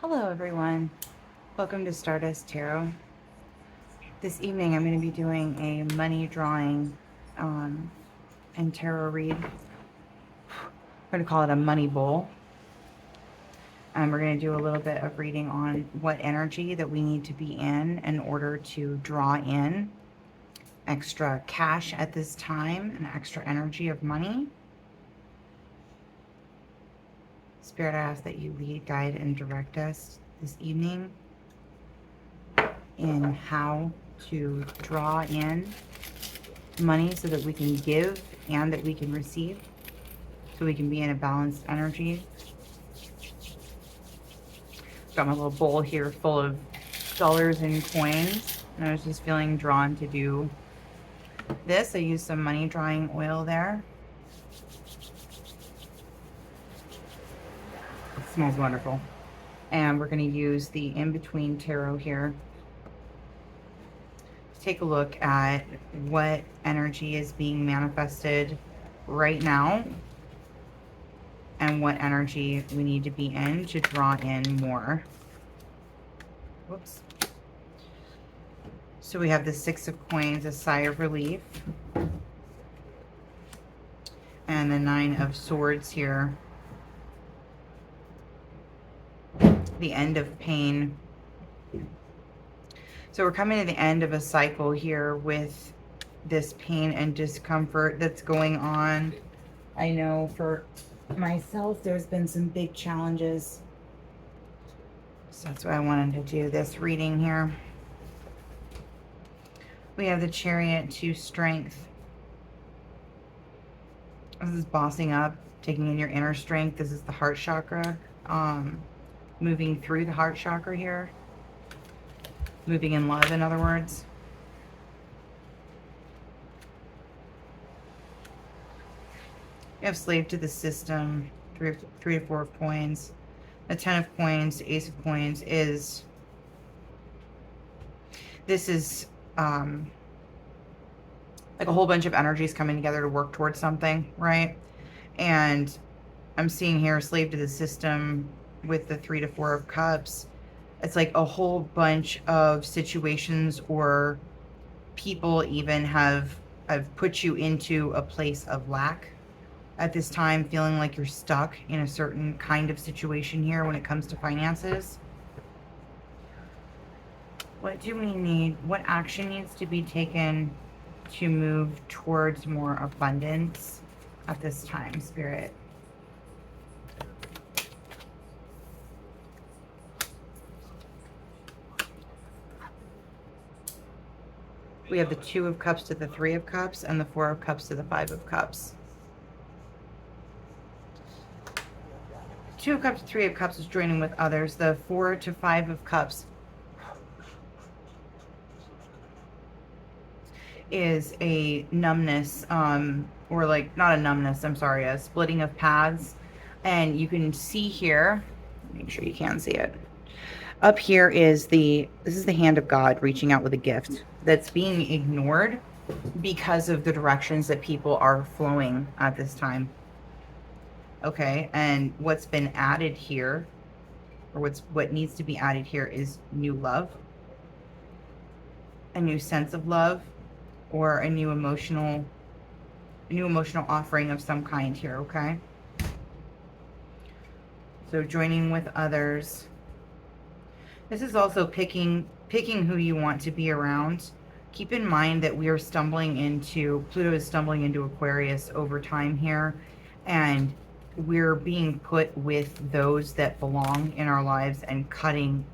Hello everyone, welcome to Stardust Tarot. This evening I'm going to be doing a money drawing and tarot read. We're going to call it a money bowl. And we're going to do a little bit of reading on what energy that we need to be in order to draw in extra cash at this time and extra energy of money. Spirit, I ask that you lead, guide, and direct us this evening in how to draw in money so that we can give and that we can receive, so we can be in a balanced energy. Got my little bowl here full of dollars and coins, and I was just feeling drawn to do this. I used some money drawing oil there. It smells wonderful. And we're going to use the in-between tarot here. Take a look at what energy is being manifested right now and what energy we need to be in to draw in more. Whoops. So we have the Six of Coins, a sigh of relief, and the Nine of Swords here, the end of pain. So we're coming to the end of a cycle here with this pain and discomfort that's going on. I know for myself, there's been some big challenges. So that's why I wanted to do this reading here. We have the Chariot to Strength. This is bossing up, taking in your inner strength. This is the heart chakra, moving through the heart chakra here. Moving in love, in other words. You have Slave to the System, three to four of coins. The 10 of coins, Ace of coins is, this is like a whole bunch of energies coming together to work towards something, right? And I'm seeing here Slave to the System with the 3 to 4 of cups. It's like a whole bunch of situations or people even have put you into a place of lack at this time, feeling like you're stuck in a certain kind of situation here when it comes to finances. What do we need? What action needs to be taken to move towards more abundance at this time, Spirit? We have the 2 of Cups to the 3 of Cups and the 4 of Cups to the 5 of Cups. 2 of Cups to 3 of Cups is joining with others. The 4 to 5 of Cups is a numbness, or like, not a numbness, I'm sorry, a splitting of paths. And you can see here, make sure you can see it. Up here is this is the hand of God reaching out with a gift that's being ignored because of the directions that people are flowing at this time. Okay, and what's been added here, or what needs to be added here, is new love, a new sense of love, or a new emotional offering of some kind here, okay? So joining with others. This is also picking who you want to be around. Keep in mind that we are Pluto is stumbling into Aquarius over time here, and we're being put with those that belong in our lives and cutting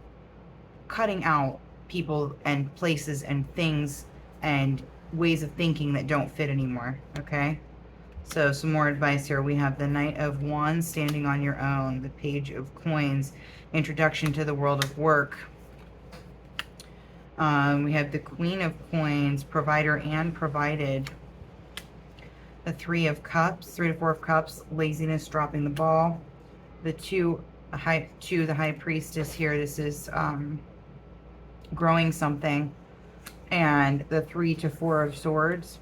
out people and places and things and ways of thinking that don't fit anymore, okay? So some more advice here. We have the Knight of Wands, standing on your own. The Page of Coins, introduction to the world of work. We have the Queen of Coins, provider and provided. The 3 of Cups, 3 to 4 of Cups, laziness, dropping the ball. The 2, the High Priestess here. This is growing something. And the 3 to 4 of Swords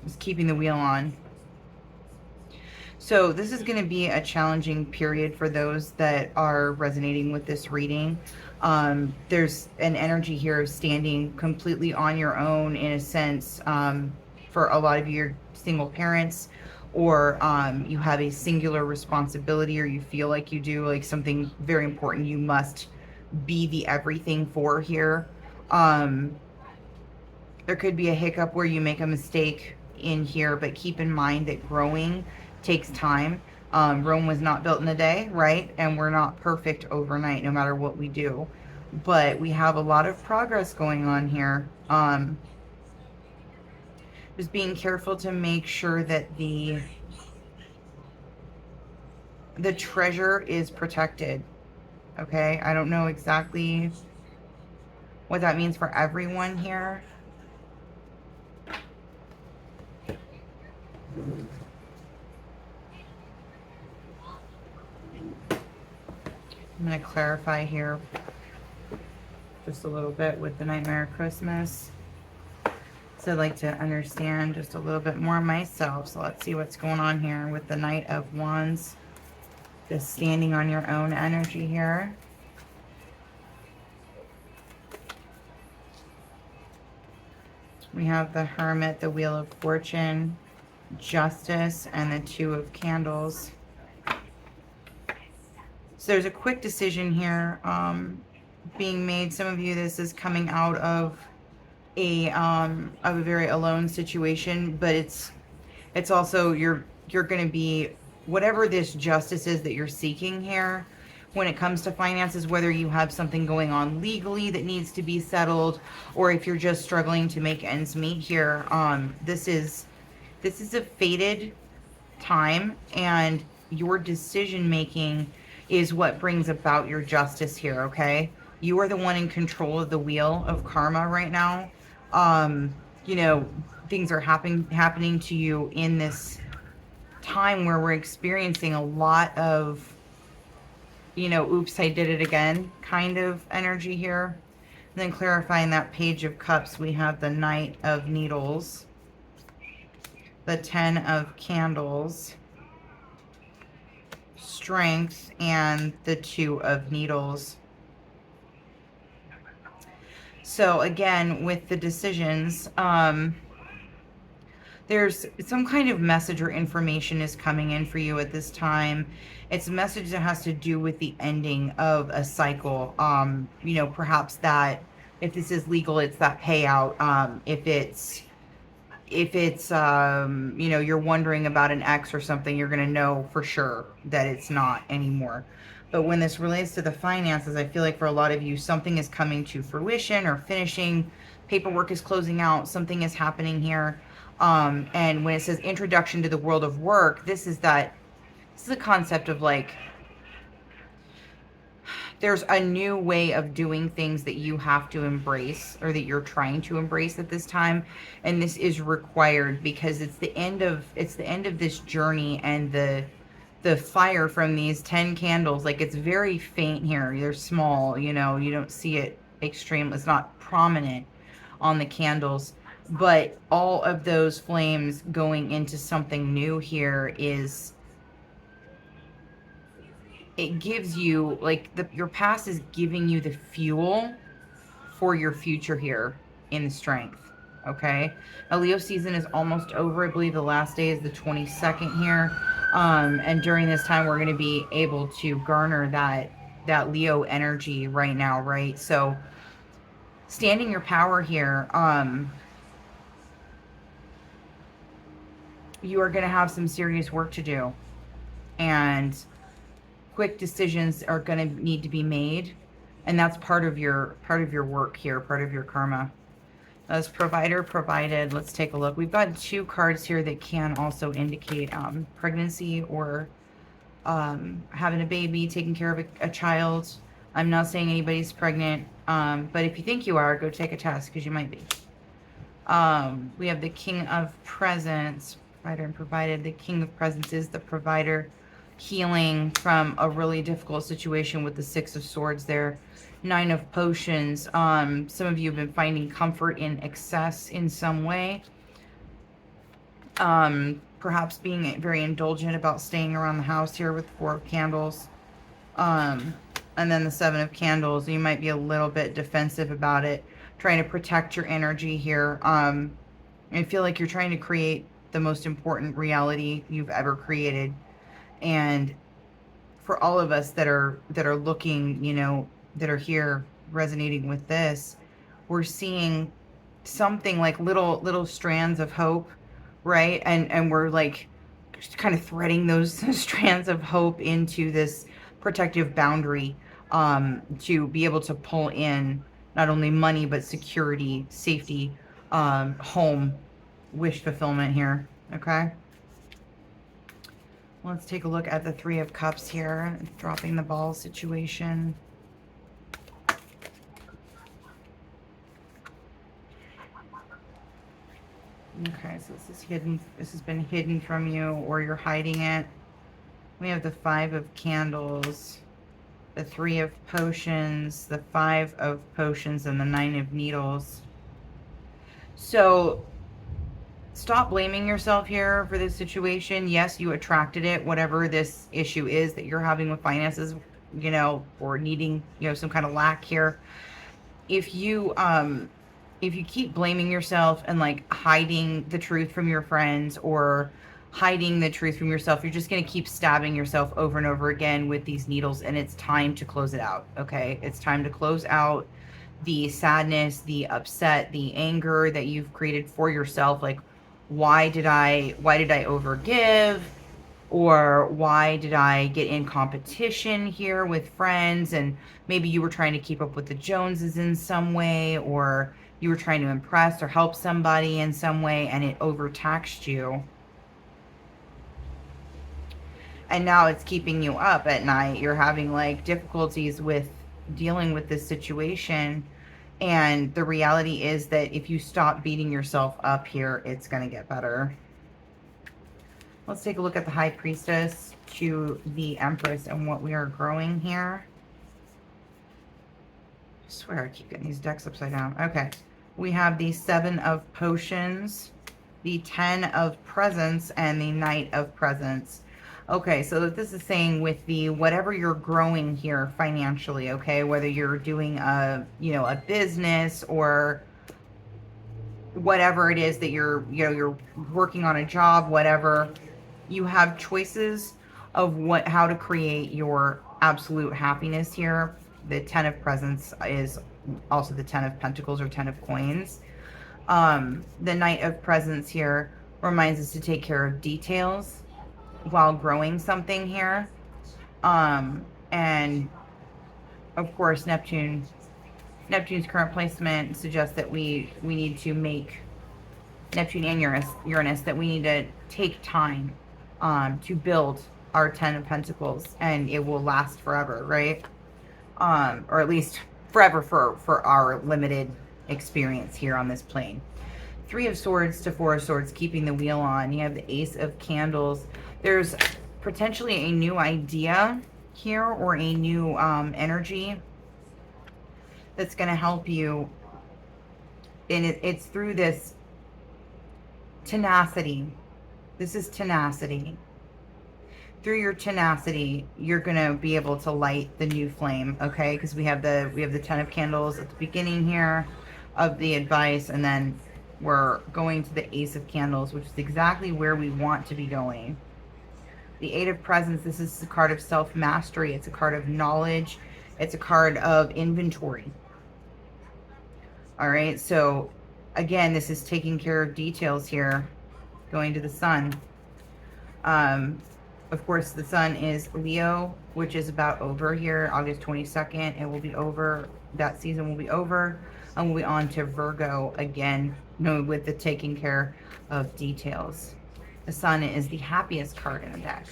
is keeping the wheel on. So this is going to be a challenging period for those that are resonating with this reading. There's an energy here of standing completely on your own in a sense. For a lot of your single parents, or you have a singular responsibility, or you feel like you do, like something very important you must be the everything for here. There could be a hiccup where you make a mistake in here, but keep in mind that growing takes time. Rome was not built in a day, right? And we're not perfect overnight, no matter what we do. But we have a lot of progress going on here. Just being careful to make sure that the treasure is protected. Okay, I don't know exactly what that means for everyone here. I'm going to clarify here just a little bit with the Nightmare of Christmas. So I'd like to understand just a little bit more myself. So let's see what's going on here with the Knight of Wands. Just standing on your own energy here. We have the Hermit, the Wheel of Fortune, Justice, and the Two of Candles. So there's a quick decision here being made. Some of you, this is coming out of a very alone situation, but it's also you're going to be, whatever this justice is that you're seeking here when it comes to finances, whether you have something going on legally that needs to be settled, or if you're just struggling to make ends meet here, this is a fated time, and your decision making is what brings about your justice here. Okay, you are the one in control of the wheel of karma right now. You know, things are happening to you in this time where we're experiencing a lot of, you know, oops, I did it again kind of energy here. And then clarifying that Page of Cups, we have the Knight of Needles, the Ten of Candles, Strength, and the Two of Needles. So again, with the decisions, there's some kind of message or information is coming in for you at this time. It's a message that has to do with the ending of a cycle. You know, perhaps that if this is legal, it's that payout. If it's you know, you're wondering about an ex or something, you're going to know for sure that it's not anymore. But when this relates to the finances, I feel like for a lot of you, something is coming to fruition or finishing. Paperwork is closing out. Something is happening here. And when it says introduction to the world of work, this is a concept of like, there's a new way of doing things that you have to embrace, or that you're trying to embrace at this time. And this is required because it's the end of this journey, and the fire from these 10 candles, like, it's very faint here. They're small, you know, you don't see it extreme. It's not prominent on the candles, but all of those flames going into something new here is, it gives you, like, your past is giving you the fuel for your future here in the Strength. Okay, now Leo season is almost over. I believe the last day is the 22nd here, and during this time we're going to be able to garner that Leo energy right now, right? So standing your power here, you are going to have some serious work to do, and quick decisions are going to need to be made, and that's part of your work here, part of your karma. As provider, provided, let's take a look. We've got 2 cards here that can also indicate pregnancy, or having a baby, taking care of a child. I'm not saying anybody's pregnant, but if you think you are, go take a test, because you might be. We have the King of Presents, provider and provided. The King of Presents is the provider, healing from a really difficult situation with the 6 of Swords there. 9 of Potions. Some of you have been finding comfort in excess in some way. perhaps being very indulgent about staying around the house here with 4 of candles. And then the 7 of candles, you might be a little bit defensive about it, trying to protect your energy here. I feel like you're trying to create the most important reality you've ever created. And for all of us that are looking, you know, that are here resonating with this, we're seeing something like little strands of hope, right? And we're like just kind of threading those strands of hope into this protective boundary, to be able to pull in not only money but security, safety, home, wish fulfillment here. Okay, let's take a look at the 3 of Cups here, dropping the ball situation. Okay, so this is hidden. This has been hidden from you, or you're hiding it. We have the 5 of Candles, the 3 of Potions, the 5 of Potions, and the 9 of Needles. So stop blaming yourself here for this situation. Yes, you attracted it, whatever this issue is that you're having with finances, you know, or needing, you know, some kind of lack here. If you keep blaming yourself and like hiding the truth from your friends or hiding the truth from yourself, you're just going to keep stabbing yourself over and over again with these needles, and it's time to close it out. Okay, it's time to close out the sadness, the upset, the anger that you've created for yourself. Like, why did I overgive? Or why did I get in competition here with friends? And maybe you were trying to keep up with the Joneses in some way, or you were trying to impress or help somebody in some way, and it overtaxed you. And now it's keeping you up at night. You're having like difficulties with dealing with this situation. And the reality is that if you stop beating yourself up here, it's going to get better. Let's take a look at the High Priestess to the Empress and what we are growing here. I swear I keep getting these decks upside down. Okay. We have the 7 of Potions, the 10 of Presents, and the Knight of Presents. Okay, so this is saying with the whatever you're growing here financially, okay, whether you're doing a, you know, a business or whatever it is that you're, you know, you're working on a job, whatever, you have choices of how to create your absolute happiness here. The 10 of Presents is also the 10 of Pentacles or 10 of Coins. The Knight of Presents here reminds us to take care of details while growing something here. And of course, Neptune's current placement suggests that we need to make Neptune and Uranus, that we need to take time to build our 10 of Pentacles, and it will last forever, right? Or at least forever for our limited experience here on this plane. 3 of Swords to 4 of Swords, keeping the wheel on. You have the Ace of Candles. There's potentially a new idea here, or a new energy that's going to help you. And it's through this tenacity. This is tenacity. Through your tenacity, you're going to be able to light the new flame, okay? Because we have the 10 of Candles at the beginning here of the advice, and then we're going to the Ace of Candles, which is exactly where we want to be going. The 8 of Presents, this is a card of self-mastery. It's a card of knowledge. It's a card of inventory. All right, so again, this is taking care of details here, going to the Sun. Of course, the Sun is Leo, which is about over here, August 22nd. It will be over. That season will be over. And we'll be on to Virgo again, with the taking care of details. The Sun is the happiest card in the deck.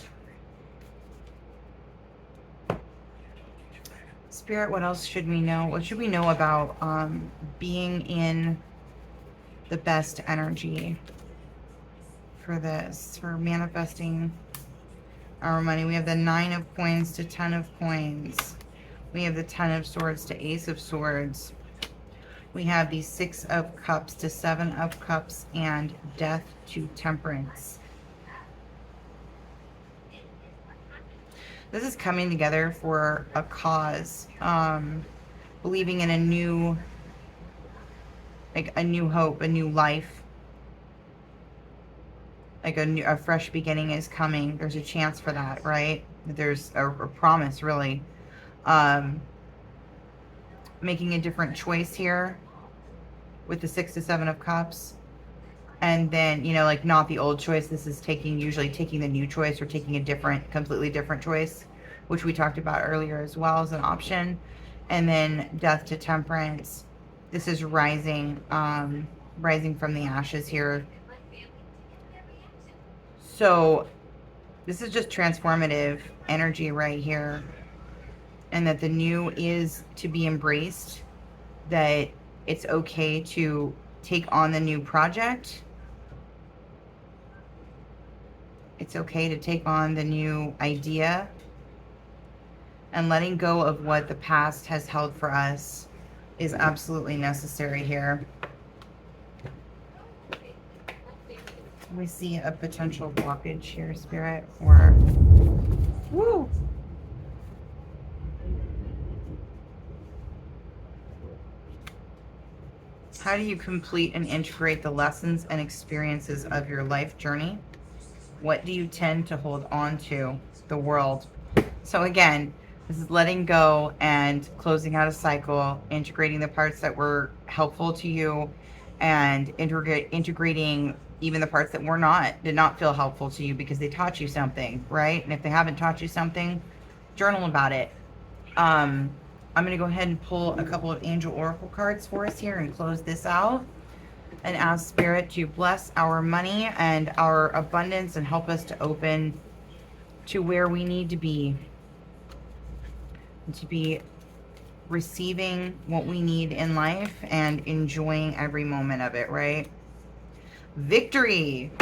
Spirit, what else should we know? What should we know about being in the best energy for this, for manifesting our money? We have the 9 of Coins to 10 of Coins. We have the 10 of Swords to Ace of Swords. We have the 6 of Cups to 7 of Cups, and Death to Temperance. This is coming together for a cause. Believing in a new, like a new hope, a new life. Like a fresh beginning is coming. There's a chance for that, right? There's a promise, really. Making a different choice here with the 6 to 7 of Cups. And then, you know, like not the old choice. This is usually taking the new choice or taking a different, completely different choice, which we talked about earlier as well as an option. And then Death to Temperance. This is rising, rising from the ashes here. So this is just transformative energy right here. And that the new is to be embraced. That it's okay to take on the new project. It's okay to take on the new idea. And letting go of what the past has held for us is absolutely necessary here. We see a potential blockage here, Spirit, or... Woo! How do you complete and integrate the lessons and experiences of your life journey? What do you tend to hold on to? The World. So again, this is letting go and closing out a cycle, integrating the parts that were helpful to you, and integrating even the parts that did not feel helpful to you because they taught you something, right? And if they haven't taught you something, journal about it. I'm going to go ahead and pull a couple of angel oracle cards for us here and close this out and ask Spirit to bless our money and our abundance and help us to open to where we need to be, and to be receiving what we need in life and enjoying every moment of it, right? Victory!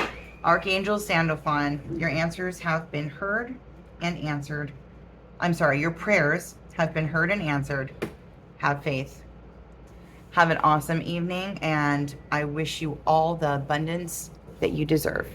Archangel Sandalphon, your answers have been heard and answered. I'm sorry, your prayers have been heard and answered. Have faith. Have an awesome evening, and I wish you all the abundance that you deserve.